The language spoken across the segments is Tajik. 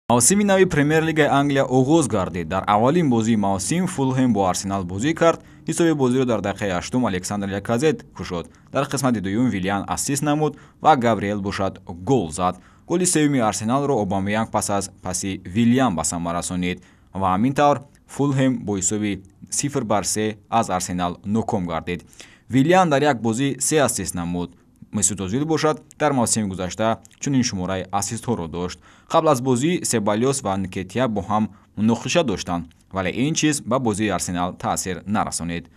мавсими нави Премьер-лигаи Англия оғоз гардид. Дар аввалин бозии мавсим Фулхэм бо Арсенал бозӣ кард. ҳисоби бозиро дар дақиқаи 8 Александр Ляказет кушод. Дар қисмати дуюм Виллиан ассист намуд ва Габриэл Бушат гол зад. голи севюми Арсеналро Обамеянг пас аз паси Виллиан ба самар расонид ва ҳамин тавр Фулхэм бо ҳисоби 0-3 аз Арсенал ноком гардид. Виллиан дар як бозӣ 3 ассист намуд. Месут Озил бошад дар мавсими гузашта чунин шумораи ассистҳоро дошт. қабл аз бозӣ Себальос ва Нкетия бо ҳам муноқиша доштанд, вале ин чиз ба бозии Арсенал таъсир нарасонид.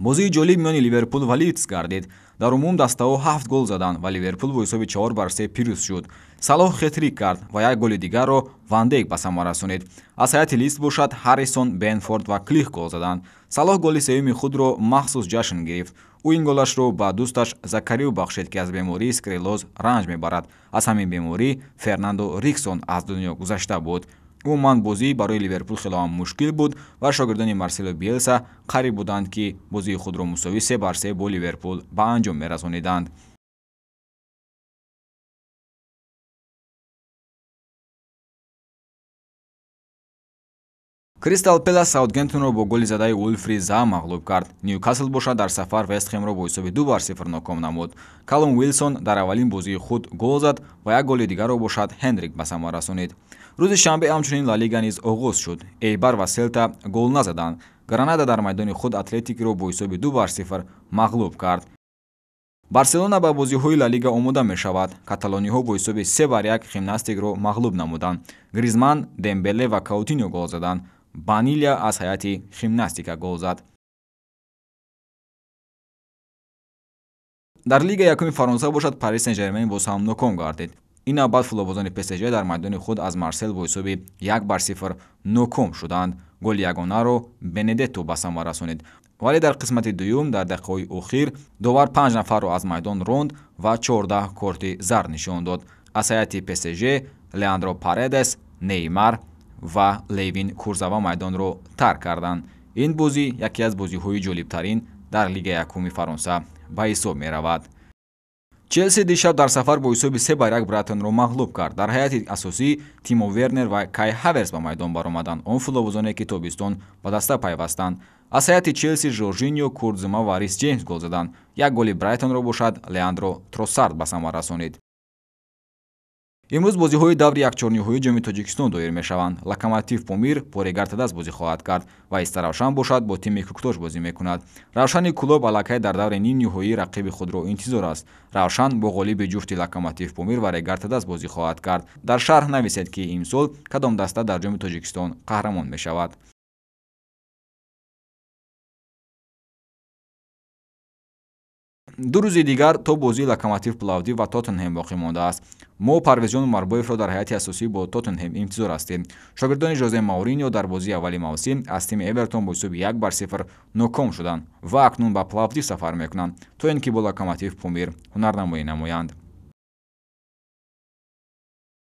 бозии ҷолиб миёни Ливерпул ва Лидс гардид. дар умум дастаҳо 7 гол заданд ва Ливерпул бо ҳисоби 4-3 пирӯз шуд. Салоҳ хетрик кард ва як голи дигарро Ван Дейк ба самар расонид. аз ҳайати Лидс бошад Харрисон, Бенфорд ва Клих гол заданд. Салоҳ голи севюми худро махсус ҷашн гирифт. ӯ ин голашро ба дӯсташ Закариу бахшид, ки аз бемории скрелоз ранҷ мебарад. аз ҳамин беморӣ Фернандо Риксон аз дунё гузашта буд. умуман бозӣ барои Ливерпул хеле ҳам мушкил буд ва шогирдони Марсело Биелса қариб буданд, ки бозии худро мусовӣ 3-3 бо Ливерпул ба анҷом мерасониданд. Кристал Пелас Саутгемптонро бо голи задаи Уилфрид Заҳа мағлуб кард. Ньюкасл бошад дар сафар Вестхэмро бо ҳисоби 2-0 ноком намуд. Калум Уилсон дар аввалин бозии худ гол зад ва як голи дигарро бошад Хендрик ба самар расонид. рӯзи шанбе ҳамчунин Ла Лига низ оғоз шуд. Эйбар ва Селта гол назаданд. Гранада дар майдони худ Атлетикиро бо ҳисоби 2-0 мағлуб кард. Барселона ба бозиҳои Ла Лига омода мешавад. Каталониҳо бо ҳисоби 3-1 Химнастикро мағлуб намуданд. Гризман, Дембеле ва Каутиньо гол заданд. Банилия аз ҳайати Химнастика гол зад. дар Лига якуми Фаронса бошад Парис Сен-Жермен боз ҳам ноком гардид. ин навбат футболбозони ПСЖ дар майдони худ аз Марсел бо ҳисоби 1-0 ноком шуданд. голи ягонаро Бенедетто ба самар расонид. вале дар қисмати дуюм дар дақиқаҳои охир довар 5 нафарро аз майдон ронд ва 14 корти зард нишон дод. аз ҳайати ПСЖ Леандро Паредес, Неймар ва Левин Курзава майдонро тарк карданд. ин бозӣ яке аз бозиҳои ҷолибтарин дар Лига якуми Фаронса ба ҳисоб меравад. Челси дишаб дар сафар бо ҳисоби 3-1 Брайтонро мағлуб кард. дар ҳайати асосӣ Тимо Вернер ва Кай Хаверс ба майдон баромаданд. он футболбозоне ки тобистон ба даста пайвастанд. аз ҳайати Челси Жоржиньо, Куртзума ва Рис Ҷеймс гол заданд. як голи Брайтонро бошад Леандро Тросард ба самар расонид. имрӯз бозиҳои даври якчорниҳои ҷоми Тоҷикистон доир мешаванд. Локомотив Помир бо Регартадас бозӣ хоҳад кард ва Иста Равшан бошад бо тими Куктош бозӣ мекунад. Равшани клуб аллакай дар даври нимниҳоӣ рақиби худро интизор аст. Равшан бо ғолиби ҷуфти Локомотив Помир ва Регартадас бозӣ хоҳад кард. дар шарҳ нависед, ки имсол кадом даста дар ҷоми Тоҷикистон қаҳрамон мешавад. ду рӯзи дигар то бозии Локомотив Пловдив ва Тоттенҳем боқӣ мондааст. мо Парвезҷон Умарбоевро дар ҳайати асосӣ бо Тоттенҳем интизор ҳастем. шогирдони Жозе Мауриньо дар бозии аввали мавсим аз тими Эвертон бо ҳисоби 1-0 ноком шуданд ва акнун ба Пловдив сафар мекунанд, то ин ки бо Локомотив Помир ҳунарнамоӣ намоянд.